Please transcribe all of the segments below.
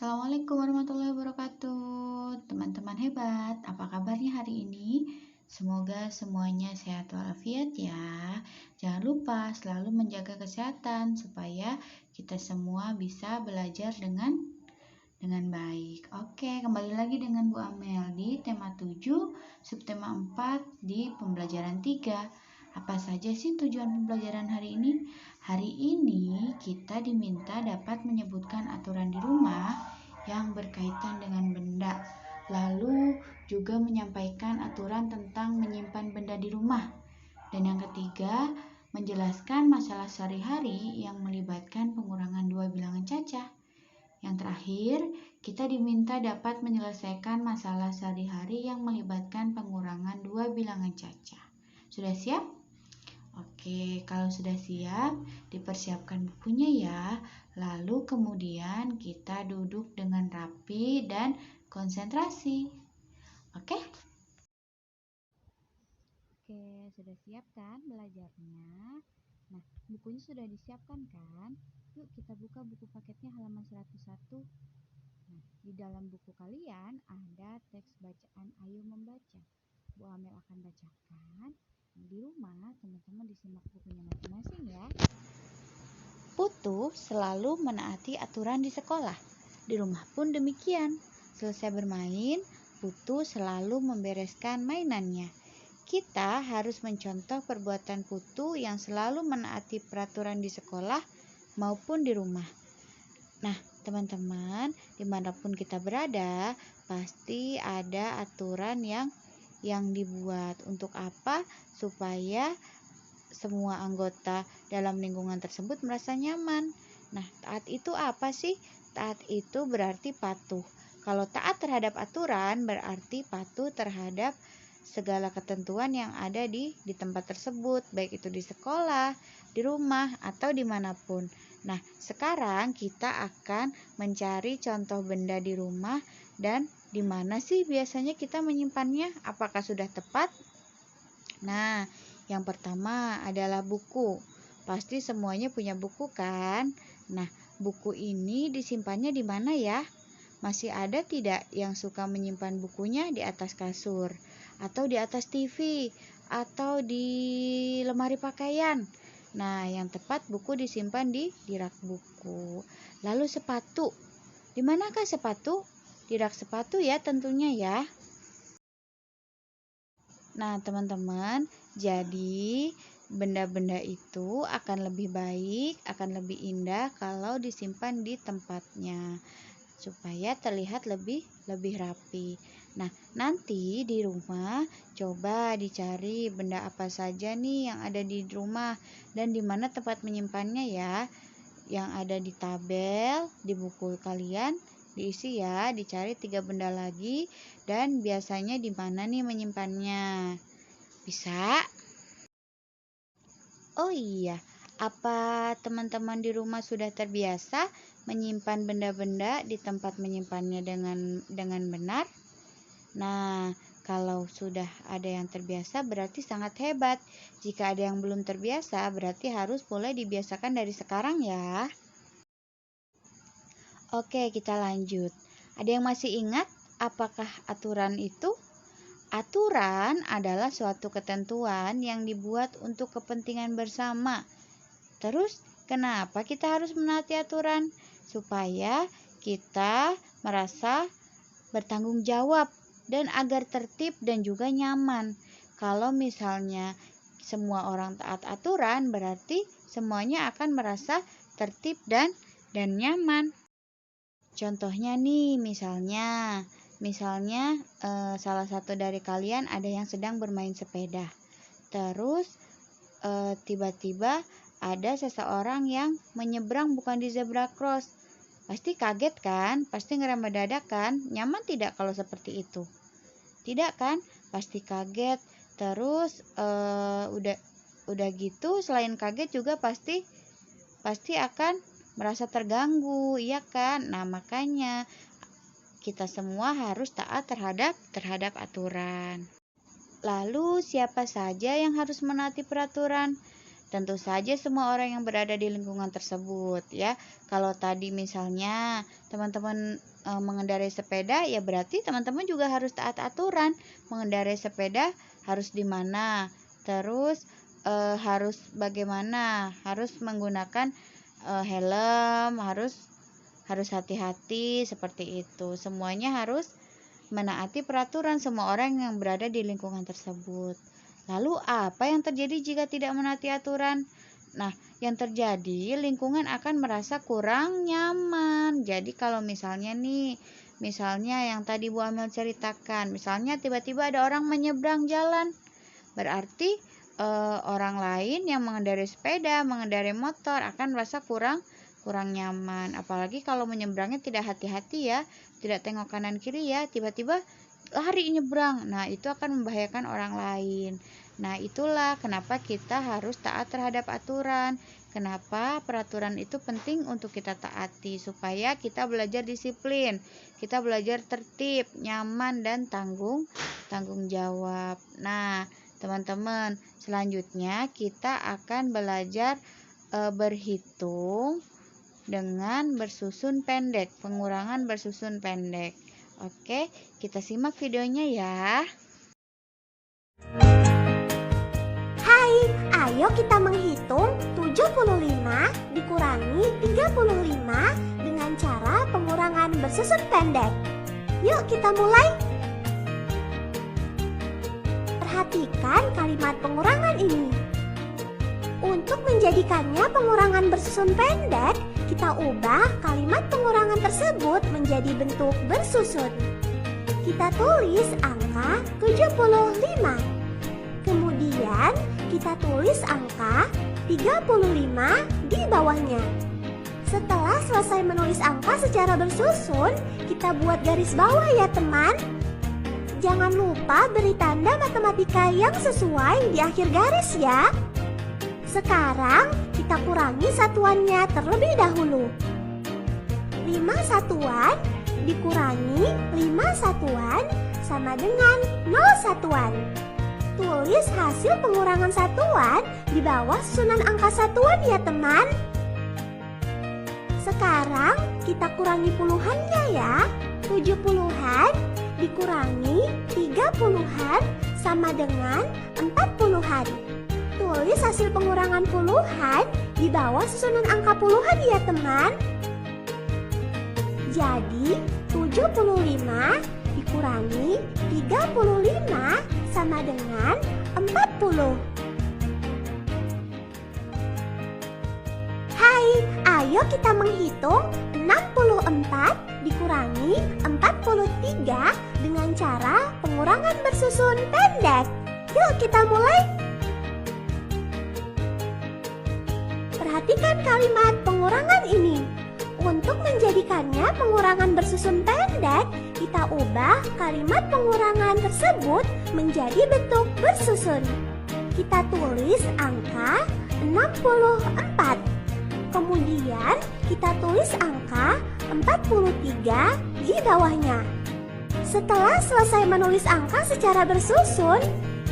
Assalamualaikum warahmatullahi wabarakatuh. Teman-teman hebat, apa kabarnya hari ini? Semoga semuanya sehat walafiat ya. Jangan lupa selalu menjaga kesehatan supaya kita semua bisa belajar dengan baik. Oke, kembali lagi dengan Bu Amel di tema 7, subtema 4 di pembelajaran 3. Apa saja sih tujuan pembelajaran hari ini? Hari ini kita diminta dapat menyebutkan aturan di rumah yang berkaitan dengan benda. Lalu juga menyampaikan aturan tentang menyimpan benda di rumah. Dan yang ketiga, menjelaskan masalah sehari-hari yang melibatkan pengurangan dua bilangan cacah. Yang terakhir, kita diminta dapat menyelesaikan masalah sehari-hari yang melibatkan pengurangan dua bilangan cacah. Sudah siap? Oke, kalau sudah siap, dipersiapkan bukunya ya. Lalu kemudian kita duduk dengan rapi dan konsentrasi. Oke? Oke, sudah siap kan belajarnya? Nah, bukunya sudah disiapkan kan? Yuk kita buka buku paketnya halaman 101. Nah, di dalam buku kalian ada teks bacaan Ayo Membaca. Bu Amel akan bacakan. Di rumah, teman-teman disimak bukunya masing-masing ya. Putu selalu menaati aturan di sekolah. Di rumah pun demikian. Selesai bermain, Putu selalu membereskan mainannya. Kita harus mencontoh perbuatan Putu yang selalu menaati peraturan di sekolah maupun di rumah. Nah, teman-teman, dimanapun kita berada, pasti ada aturan yang dibuat. Untuk apa? Supaya semua anggota dalam lingkungan tersebut merasa nyaman. Nah, taat itu apa sih? Taat itu berarti patuh. Kalau taat terhadap aturan berarti patuh terhadap segala ketentuan yang ada di tempat tersebut, baik itu di sekolah, di rumah, atau dimanapun. Nah, sekarang kita akan mencari contoh benda di rumah dan di mana sih biasanya kita menyimpannya? Apakah sudah tepat? Nah, yang pertama adalah buku. Pasti semuanya punya buku kan? Nah, buku ini disimpannya di mana ya? Masih ada tidak yang suka menyimpan bukunya di atas kasur? Atau di atas TV? Atau di lemari pakaian? Nah, yang tepat buku disimpan di rak buku. Lalu sepatu. Di manakah sepatu? Di rak sepatu ya tentunya ya. Nah, teman-teman, jadi benda-benda itu akan lebih baik, akan lebih indah kalau disimpan di tempatnya supaya terlihat lebih rapi. Nah, nanti di rumah coba dicari benda apa saja nih yang ada di rumah dan di mana tempat menyimpannya ya. Yang ada di tabel di buku kalian diisi ya, dicari 3 benda lagi dan biasanya di mana nih menyimpannya. Bisa? Oh iya, apa teman-teman di rumah sudah terbiasa menyimpan benda-benda di tempat menyimpannya dengan benar? Nah, kalau sudah ada yang terbiasa berarti sangat hebat. Jika ada yang belum terbiasa berarti harus mulai dibiasakan dari sekarang ya. Oke, kita lanjut. Ada yang masih ingat apakah aturan itu? Aturan adalah suatu ketentuan yang dibuat untuk kepentingan bersama. Terus, kenapa kita harus menaati aturan? Supaya kita merasa bertanggung jawab dan agar tertib dan juga nyaman. Kalau misalnya semua orang taat aturan, berarti semuanya akan merasa tertib dan nyaman. Contohnya nih, misalnya salah satu dari kalian ada yang sedang bermain sepeda. Terus tiba-tiba ada seseorang yang menyeberang bukan di zebra cross. Pasti kaget kan? Pasti ngerem mendadak kan? Nyaman tidak kalau seperti itu? Tidak kan? Pasti kaget. Terus udah gitu selain kaget juga pasti akan merasa terganggu, iya kan? Nah, makanya kita semua harus taat terhadap aturan. Lalu siapa saja yang harus menaati peraturan? Tentu saja semua orang yang berada di lingkungan tersebut ya. Kalau tadi misalnya teman-teman mengendarai sepeda, ya berarti teman-teman juga harus taat aturan. Mengendarai sepeda harus di mana, terus harus bagaimana, harus menggunakan helm, harus hati-hati seperti itu. Semuanya harus menaati peraturan semua orang yang berada di lingkungan tersebut. Lalu apa yang terjadi jika tidak menaati aturan? Nah, yang terjadi lingkungan akan merasa kurang nyaman. Jadi kalau misalnya yang tadi Bu Amel ceritakan, misalnya tiba-tiba ada orang menyeberang jalan, berarti orang lain yang mengendarai sepeda, mengendarai motor akan merasa kurang nyaman. Apalagi kalau menyeberangnya tidak hati-hati ya, tidak tengok kanan kiri ya, tiba-tiba lari nyebrang. Nah, itu akan membahayakan orang lain. Nah, itulah kenapa kita harus taat terhadap aturan. Kenapa peraturan itu penting untuk kita taati, supaya kita belajar disiplin, kita belajar tertib, nyaman, dan tanggung jawab. Nah, teman-teman, selanjutnya kita akan belajar berhitung dengan bersusun pendek, pengurangan bersusun pendek. Oke, kita simak videonya ya. Hai, ayo kita menghitung 75 dikurangi 35 dengan cara pengurangan bersusun pendek. Yuk kita mulai. Perhatikan kalimat pengurangan ini. Untuk menjadikannya pengurangan bersusun pendek, kita ubah kalimat pengurangan tersebut menjadi bentuk bersusun. Kita tulis angka 75. Kemudian kita tulis angka 35 di bawahnya. Setelah selesai menulis angka secara bersusun, kita buat garis bawah ya teman. Jangan lupa beri tanda matematika yang sesuai di akhir garis ya. Sekarang kita kurangi satuannya terlebih dahulu. 5 satuan dikurangi 5 satuan sama dengan 0 satuan. Tulis hasil pengurangan satuan di bawah susunan angka satuan ya teman. Sekarang kita kurangi puluhannya ya. 70-an dikurangi 30-an sama dengan 40-an. Tulis hasil pengurangan puluhan di bawah susunan angka puluhan ya teman. Jadi 75 dikurangi 35 sama dengan 40. Hai, ayo kita menghitung 64 dikurangi 43 dengan cara pengurangan bersusun pendek. Yuk kita mulai. Perhatikan kalimat pengurangan ini. Untuk menjadikannya pengurangan bersusun pendek, kita ubah kalimat pengurangan tersebut menjadi bentuk bersusun. Kita tulis angka 64. Kemudian kita tulis angka 43 di bawahnya. Setelah selesai menulis angka secara bersusun,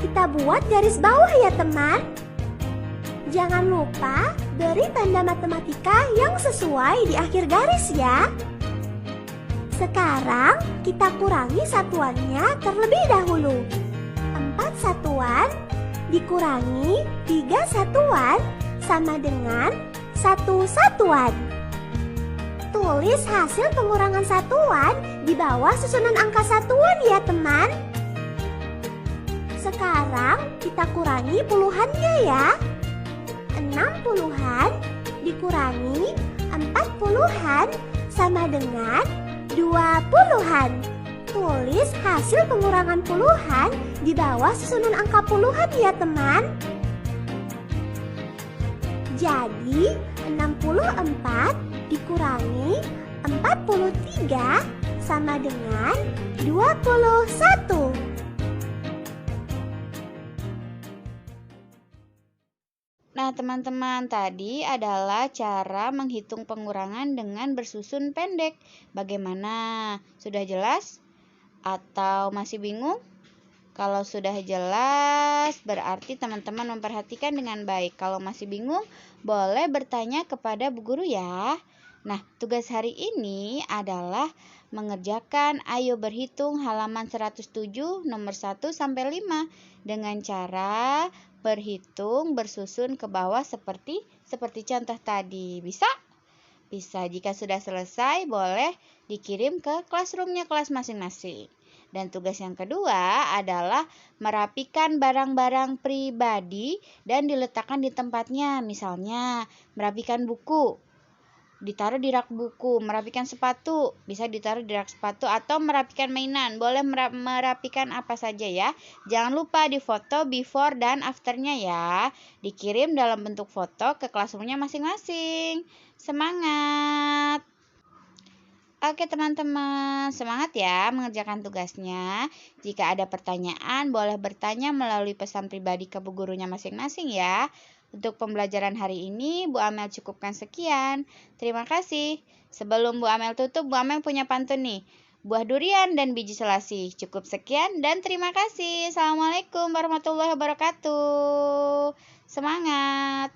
kita buat garis bawah ya teman. Jangan lupa beri tanda matematika yang sesuai di akhir garis ya. Sekarang kita kurangi satuannya terlebih dahulu. 4 satuan dikurangi 3 satuan sama dengan 1 satuan. Tulis hasil pengurangan satuan di bawah susunan angka satuan ya teman. Sekarang kita kurangi puluhannya ya. 60-an dikurangi 40-an sama dengan 20-an. Tulis hasil pengurangan puluhan di bawah susunan angka puluhan ya teman. Jadi 64 dikurangi 43 sama dengan 21. Nah, teman-teman, tadi adalah cara menghitung pengurangan dengan bersusun pendek. Bagaimana? Sudah jelas? Atau masih bingung? Kalau sudah jelas, berarti teman-teman memperhatikan dengan baik. Kalau masih bingung, boleh bertanya kepada Bu Guru ya. Nah, tugas hari ini adalah mengerjakan Ayo Berhitung halaman 107 nomor 1 sampai 5 dengan cara berhitung bersusun ke bawah seperti contoh tadi. Bisa? Bisa. Jika sudah selesai, boleh dikirim ke classroom-nya kelas masing-masing. Dan tugas yang kedua adalah merapikan barang-barang pribadi dan diletakkan di tempatnya. Misalnya, merapikan buku, ditaruh di rak buku. Merapikan sepatu, bisa ditaruh di rak sepatu. Atau merapikan mainan, boleh merapikan apa saja ya. Jangan lupa difoto before dan afternya ya. Dikirim dalam bentuk foto ke classroom-nya masing-masing. Semangat! Oke teman-teman, semangat ya mengerjakan tugasnya. Jika ada pertanyaan, boleh bertanya melalui pesan pribadi ke bu gurunya masing-masing ya. Untuk pembelajaran hari ini, Bu Amel cukupkan sekian. Terima kasih. Sebelum Bu Amel tutup, Bu Amel punya pantun nih. Buah durian dan biji selasih. Cukup sekian dan terima kasih. Assalamualaikum warahmatullahi wabarakatuh. Semangat!